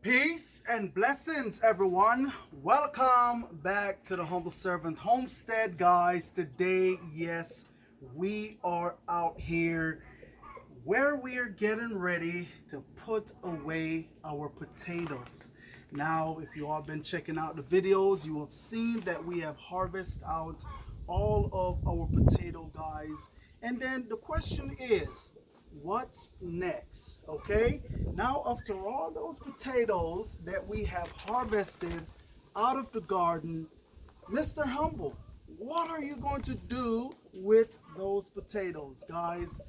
Peace and blessings, everyone. Welcome back to the Humble Servant Homestead, guys. Today, yes, we are out here where we are getting ready to put away our potatoes. Now, if you all been checking out the videos, you have seen that we have harvested out all of our potato, guys. And then the question is, what's next? Okay, now after all those potatoes that we have harvested out of the garden, Mr. Humble, what are you going to do with those potatoes, guys?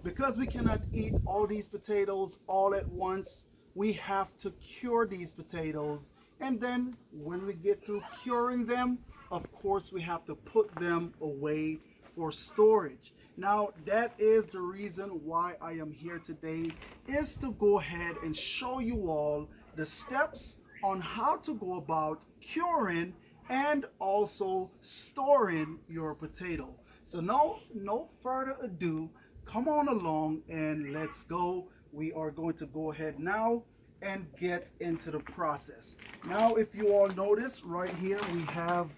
Because we cannot eat all these potatoes all at once, we have to cure these potatoes, and then when we get through curing them, of course we have to put them away for storage. Now, that is the reason why I am here today, is to go ahead and show you all the steps on how to go about curing and also storing your potato. So no further ado, come on along and let's go. We are going to go ahead now and get into the process. Now, if you all notice right here, we have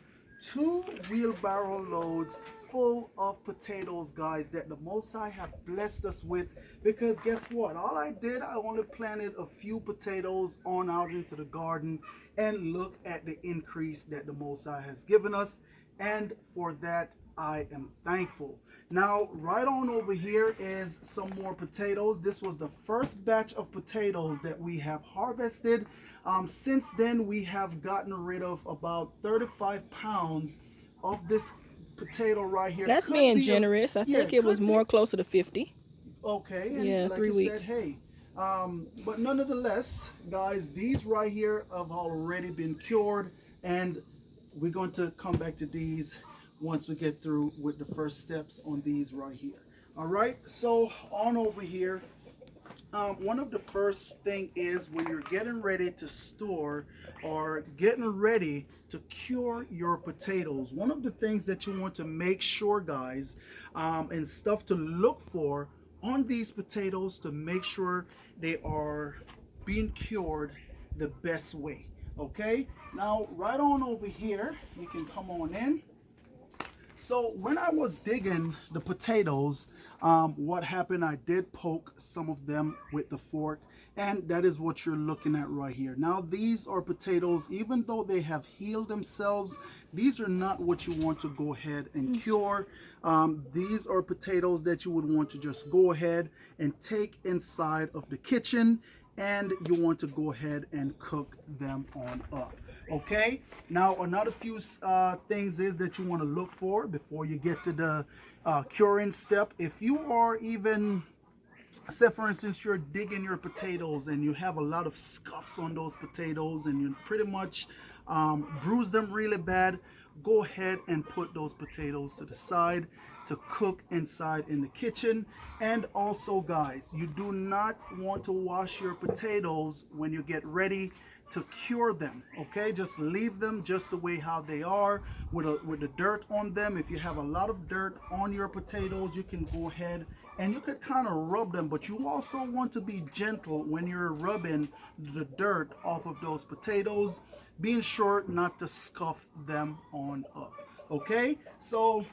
2 wheelbarrow loads full of potatoes, guys, that the Most High have blessed us with. Because guess what? All I did, I only planted a few potatoes on out into the garden, and look at the increase that the Most High has given us, and for that I am thankful. Now, right on over here is some more potatoes. This was the first batch of potatoes that we have harvested. Since then, we have gotten rid of about 35 pounds of this potato right here. That's Could being be generous. I think it was more closer to 50. Okay, and Yeah, like 3 you weeks. said, hey, but nonetheless, guys, these right here have already been cured, and we're going to come back to these once we get through with the first steps on these right here. All right, so on over here, one of the first thing is when you're getting ready to store or getting ready to cure your potatoes, one of the things that you want to make sure, guys, and stuff to look for on these potatoes to make sure they are being cured the best way. Okay, now right on over here, you can come on in. So when I was digging the potatoes, what happened, I did poke some of them with the fork, and that is what you're looking at right here. Now, these are potatoes, even though they have healed themselves, these are not what you want to go ahead and cure. These are potatoes that you would want to just go ahead and take inside of the kitchen, and you want to go ahead and cook them on up. Okay, now another few things is that you want to look for before you get to the curing step. If you are even, say for instance, you're digging your potatoes and you have a lot of scuffs on those potatoes and you pretty much bruise them really bad, go ahead and put those potatoes to the side to cook inside in the kitchen. And also, guys, you do not want to wash your potatoes when you get ready to cure them. Okay, just leave them just the way how they are with the dirt on them. If you have a lot of dirt on your potatoes, you can go ahead and you could kind of rub them, but you also want to be gentle when you're rubbing the dirt off of those potatoes, being sure not to scuff them on up. Okay, so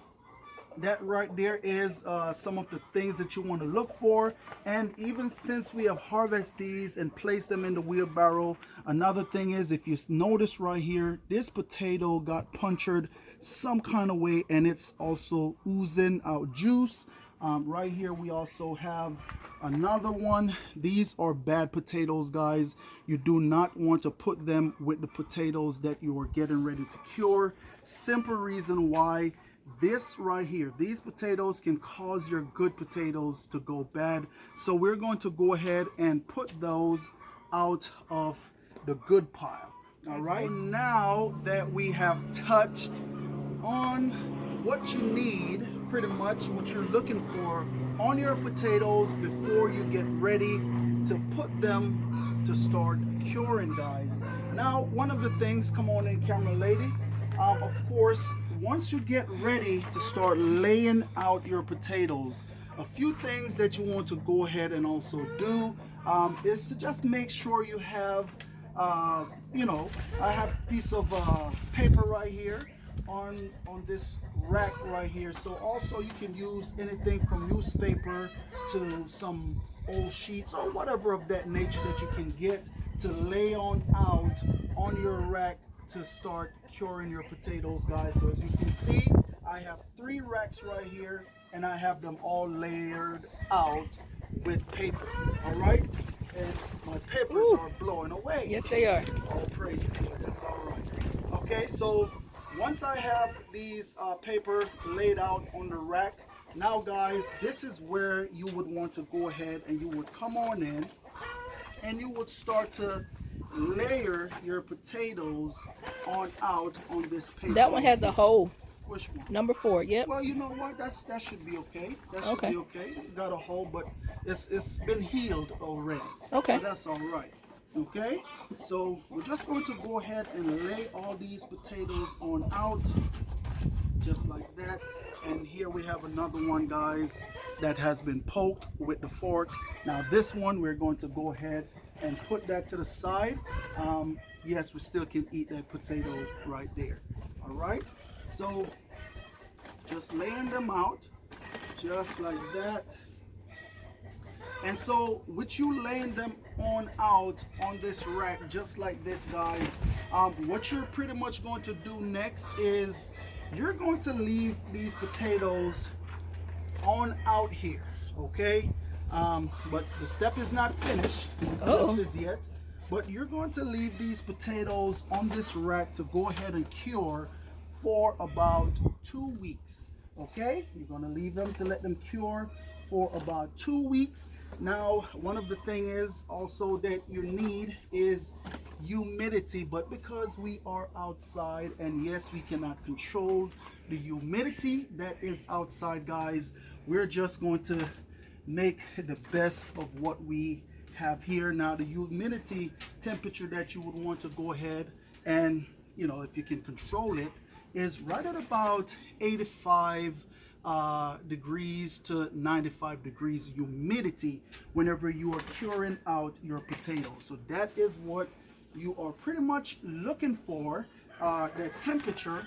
that right there is some of the things that you want to look for. And even since we have harvested these and placed them in the wheelbarrow, another thing is, if you notice right here, this potato got punctured some kind of way and it's also oozing out juice. Right here we also have another one. These are bad potatoes, guys. You do not want to put them with the potatoes that you are getting ready to cure. Simple reason why: this right here, these potatoes can cause your good potatoes to go bad. So we're going to go ahead and put those out of the good pile. All right, now that we have touched on what you need, pretty much what you're looking for on your potatoes before you get ready to put them to start curing, guys. Now, one of the things, come on in, camera lady, of course, once you get ready to start laying out your potatoes, a few things that you want to go ahead and also do is to just make sure you have you know, I have a piece of paper right here on this rack right here. So also you can use anything from newspaper to some old sheets or whatever of that nature that you can get to lay on out on your rack to start curing your potatoes, guys. So as you can see, I have 3 racks right here, and I have them all layered out with paper. All right, and my papers are blowing away. Yes, they are. All praise to God. That's all right. Okay, so once I have these paper laid out on the rack, now guys, this is where you would want to go ahead and you would come on in and you would start to layer your potatoes on out on this paper. That one has a hole. Which one? Number 4. Yep. Well, you know what? That should be okay. That should Okay. be okay. Got a hole, but it's been healed already. Okay. So that's all right. Okay. So we're just going to go ahead and lay all these potatoes on out, just like that. And here we have another one, guys, that has been poked with the fork. Now this one, we're going to go ahead and put that to the side. Yes, we still can eat that potato right there. All right. So just laying them out just like that. And so with you laying them on out on this rack just like this, guys, what you're pretty much going to do next is you're going to leave these potatoes on out here, okay? But the step is not finished just as yet. But you're going to leave these potatoes on this rack to go ahead and cure for about 2 weeks. Okay, you're going to leave them to let them cure for about 2 weeks. Now, one of the things is also that you need is humidity, but because we are outside, and yes, we cannot control the humidity that is outside, guys, we're just going to make the best of what we have here. Now, the humidity temperature that you would want to go ahead and, you know, if you can control it, is right at about 85 degrees to 95 degrees humidity whenever you are curing out your potatoes. So that is what you are pretty much looking for, the temperature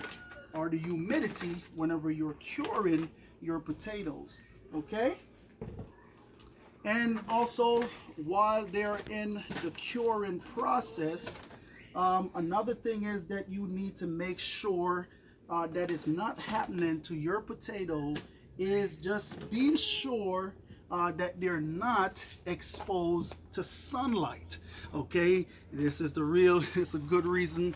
or the humidity whenever you're curing your potatoes. Okay. And also, while they're in the curing process, another thing is that you need to make sure that is not happening to your potato is just being sure that they're not exposed to sunlight. Okay, this is the real, it's a good reason,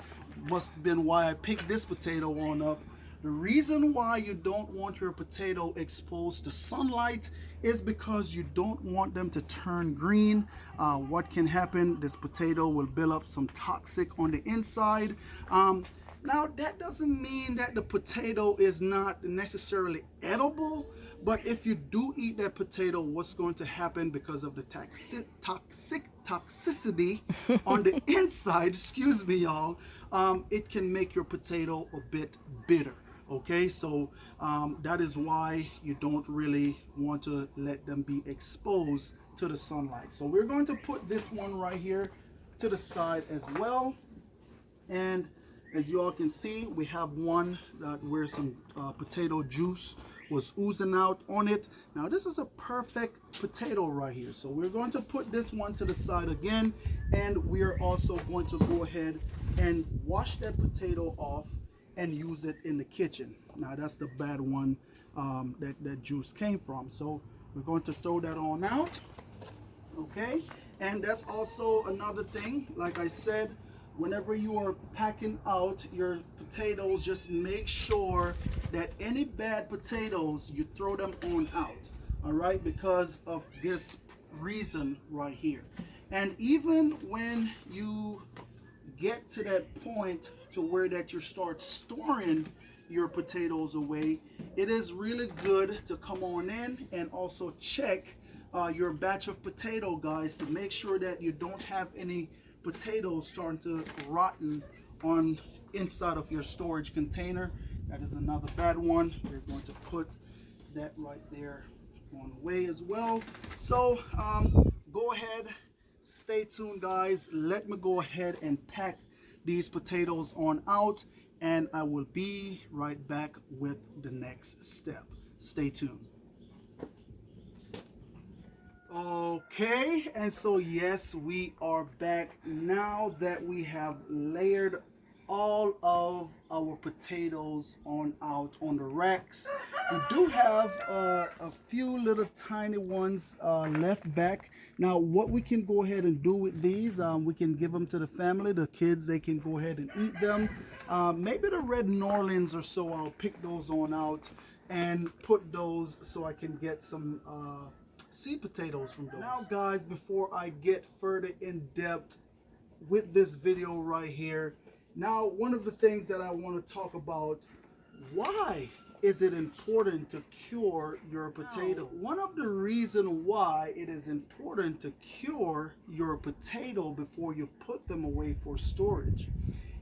must have been why I picked this potato on up. The reason why you don't want your potato exposed to sunlight is because you don't want them to turn green. What can happen, this potato will build up some toxic on the inside. Now, that doesn't mean that the potato is not necessarily edible, but if you do eat that potato, what's going to happen because of the toxicity on the inside, excuse me, y'all, it can make your potato a bit bitter. Okay, so that is why you don't really want to let them be exposed to the sunlight. So we're going to put this one right here to the side as well. And as you all can see, we have one that where some potato juice was oozing out on it. Now this is a perfect potato right here. So we're going to put this one to the side again, and we are also going to go ahead and wash that potato off and use it in the kitchen. Now that's the bad one that juice came from. So we're going to throw that on out. Okay, and that's also another thing, like I said, whenever you are packing out your potatoes, just make sure that any bad potatoes, you throw them on out, all right, because of this reason right here. And even when you get to that point to where that you start storing your potatoes away, it is really good to come on in and also check your batch of potato, guys, to make sure that you don't have any potatoes starting to rotten on inside of your storage container. That is another bad one. We're going to put that right there on the way as well. So go ahead, stay tuned, guys. Let me go ahead and pack these potatoes on out, and I will be right back with the next step. Stay tuned. Okay, and so yes, we are back now that we have layered all of our potatoes on out on the racks. We do have a few little tiny ones left back. Now what we can go ahead and do with these, we can give them to the family, the kids, they can go ahead and eat them. Maybe the red Norlands or so, I'll pick those on out and put those so I can get some seed potatoes from those. Now guys, before I get further in depth with this video right here, now one of the things that I want to talk about, why is it important to cure your potato? One of the reasons why it is important to cure your potato before you put them away for storage.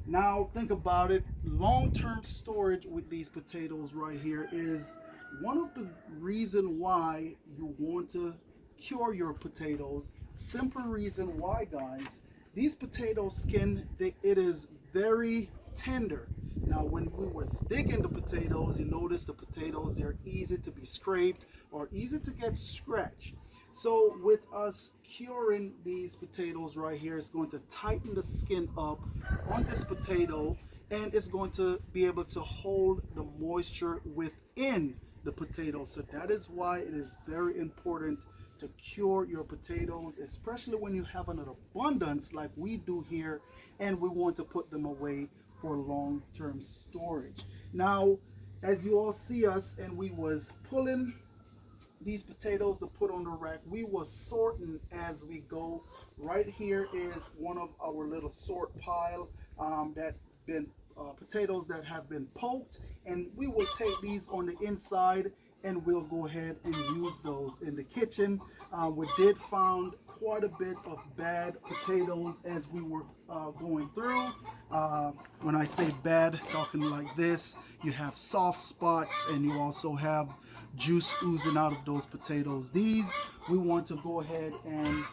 Now think about it, long-term storage with these potatoes right here is one of the reasons why you want to cure your potatoes. Simple reason why, guys. These potato skin, it is very tender. Now when we were digging the potatoes, you notice the potatoes, they're easy to be scraped or easy to get scratched. So with us curing these potatoes right here, it's going to tighten the skin up on this potato, and it's going to be able to hold the moisture within the potato. So that is why it is very important to cure your potatoes, especially when you have an abundance like we do here and we want to put them away for long-term storage. Now as you all see us, and we was pulling these potatoes to put on the rack, we was sorting as we go. Right here is one of our little sort pile that been potatoes that have been poked, and we will take these on the inside and we'll go ahead and use those in the kitchen. We did found quite a bit of bad potatoes as we were going through. When I say bad, talking like this, you have soft spots and you also have juice oozing out of those potatoes. These we want to go ahead and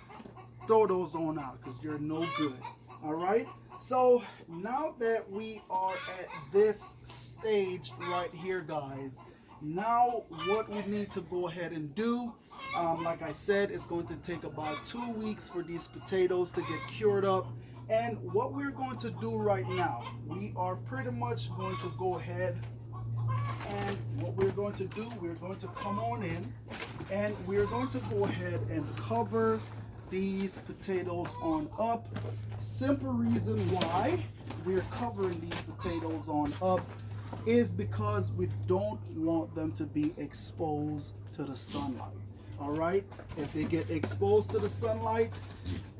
throw those on out because they're no good. All right, so now that we are at this stage right here, guys, now what we need to go ahead and do, like I said, it's going to take about 2 weeks for these potatoes to get cured up. And what we're going to do right now, we are pretty much going to go ahead, and what we're going to do, we're going to come on in and we're going to go ahead and cover these potatoes on up. Simple reason why we're covering these potatoes on up is because we don't want them to be exposed to the sunlight. All right, if they get exposed to the sunlight,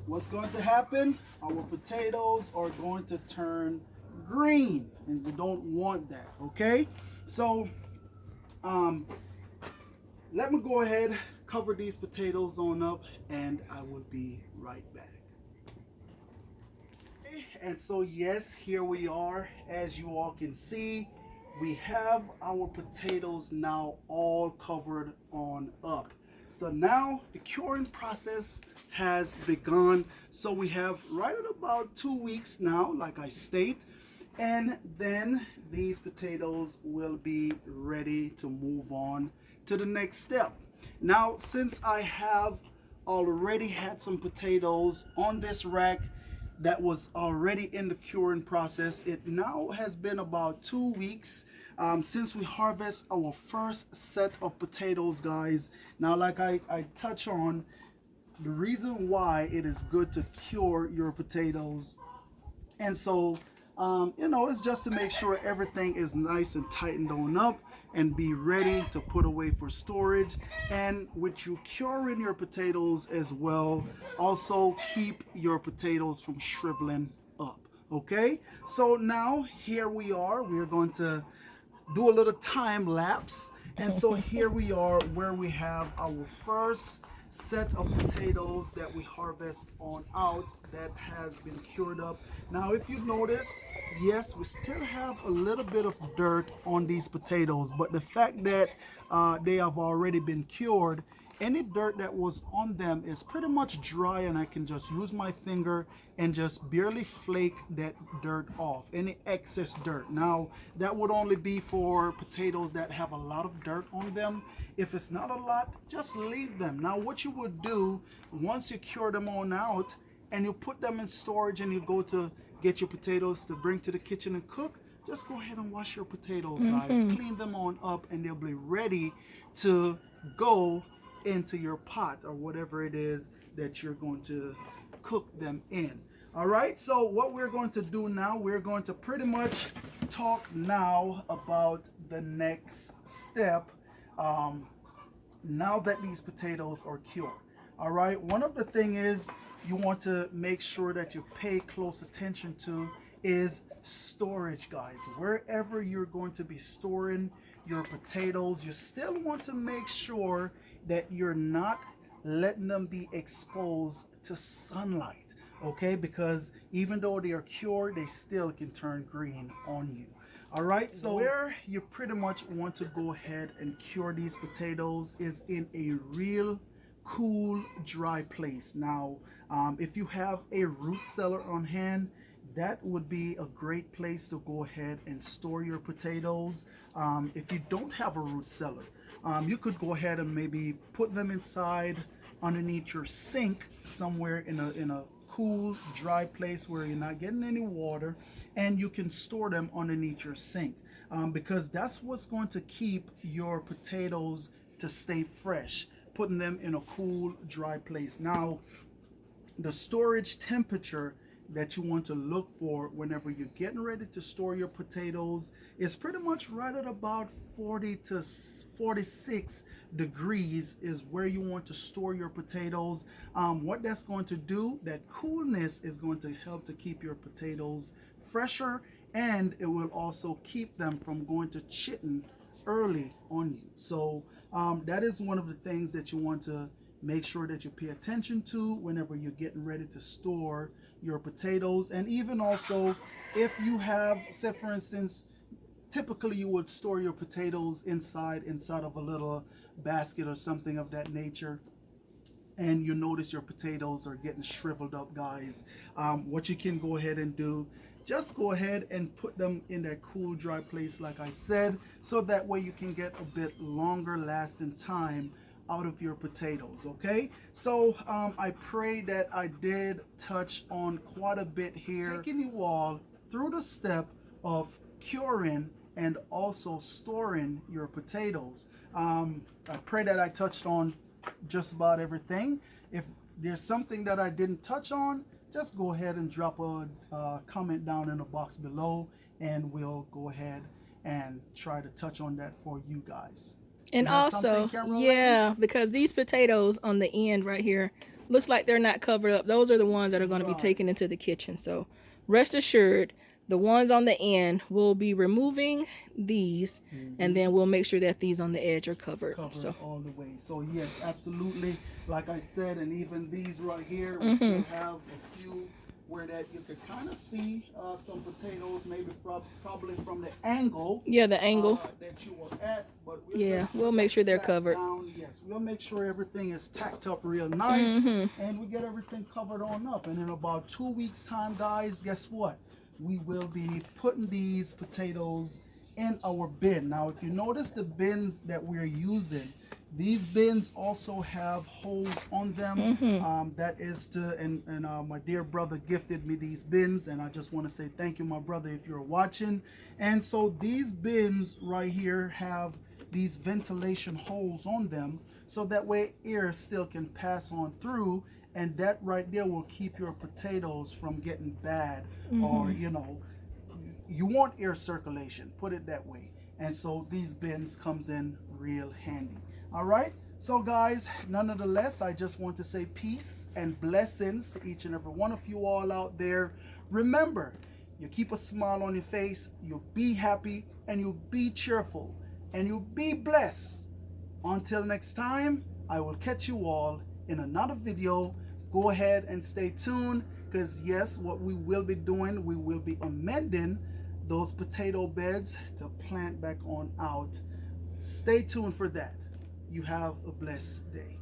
what's going to happen? Our potatoes are going to turn green, and we don't want that. Okay, so let me go ahead, cover these potatoes on up, and I will be right back. And so yes, here we are. As you all can see, we have our potatoes now all covered on up. So now the curing process has begun. So we have right at about 2 weeks now, like I state, and then these potatoes will be ready to move on to the next step. Now, since I have already had some potatoes on this rack that was already in the curing process, it now has been about 2 weeks since we harvest our first set of potatoes, guys. Now, like I touch on, the reason why it is good to cure your potatoes, and so you know, it's just to make sure everything is nice and tightened on up and be ready to put away for storage. And with you curing your potatoes as well, also keep your potatoes from shriveling up. Okay, so now here we are. We're going to do a little time lapse, and so here we are where we have our first set of potatoes that we harvest on out that has been cured up. Now if you notice, yes, we still have a little bit of dirt on these potatoes, but the fact that they have already been cured, any dirt that was on them is pretty much dry, and I can just use my finger and just barely flake that dirt off, any excess dirt. Now that would only be for potatoes that have a lot of dirt on them. If it's not a lot, just leave them. Now what you would do once you cure them on out and you put them in storage and you go to get your potatoes to bring to the kitchen and cook, just go ahead and wash your potatoes, guys. Clean them on up and they'll be ready to go into your pot or whatever it is that you're going to cook them in. All right, so what we're going to do now, we're going to pretty much talk now about the next step now that these potatoes are cured. All right, one of the things is you want to make sure that you pay close attention to is storage, guys. Wherever you're going to be storing your potatoes, you still want to make sure that you're not letting them be exposed to sunlight, okay? Because even though they are cured, they still can turn green on you. All right, so where you pretty much want to go ahead and cure these potatoes is in a real cool, dry place. Now, if you have a root cellar on hand, that would be a great place to go ahead and store your potatoes. If you don't have a root cellar, you could go ahead and maybe put them inside underneath your sink somewhere in a cool, dry place where you're not getting any water, and you can store them underneath your sink because that's what's going to keep your potatoes to stay fresh, putting them in a cool, dry place. Now, the storage temperature that you want to look for whenever you're getting ready to store your potatoes is pretty much right at about 40 to 46 degrees is where you want to store your potatoes. What that's going to do, that coolness is going to help to keep your potatoes fresher, and it will also keep them from going to chitting early on you. So that is one of the things that you want to make sure that you pay attention to whenever you're getting ready to store your potatoes. And even also, if you have, say for instance, typically you would store your potatoes inside of a little basket or something of that nature, and you notice your potatoes are getting shriveled up, guys, what you can go ahead and do, just go ahead and put them in that cool, dry place like I said, so that way you can get a bit longer lasting time out of your potatoes. Okay, so I pray that I did touch on quite a bit here, taking you all through the step of curing and also storing your potatoes. I pray that I touched on just about everything. If there's something that I didn't touch on, just go ahead and drop a comment down in the box below, and we'll go ahead and try to touch on that for you guys. And also, yeah, because these potatoes on the end right here looks like they're not covered up. Those are the ones that are going to be taken into the kitchen. So rest assured, the ones on the end, we'll be removing these, and then we'll make sure that these on the edge are covered so all the way. So yes, absolutely, like I said, and even these right here, we still have a few where that you could kind of see some potatoes, maybe probably from the angle. Yeah, the angle that you were at. But we'll make sure they're covered. Down. Yes, we'll make sure everything is tacked up real nice, and we get everything covered on up. And in about 2 weeks time, guys, guess what? We will be putting these potatoes in our bin. Now, if you notice the bins that we're using, these bins also have holes on them. That is to, and my dear brother gifted me these bins, and I just want to say thank you, my brother, if you're watching. And so these bins right here have these ventilation holes on them, so that way air still can pass on through, and that right there will keep your potatoes from getting bad, or you know, you want air circulation, put it that way. And so these bins comes in real handy. All right, so guys, nonetheless, I just want to say peace and blessings to each and every one of you all out there. Remember, you keep a smile on your face, you be happy, and you be cheerful, and you be blessed. Until next time, I will catch you all in another video. Go ahead and stay tuned, because yes, what we will be doing, we will be amending those potato beds to plant back on out. Stay tuned for that. You have a blessed day.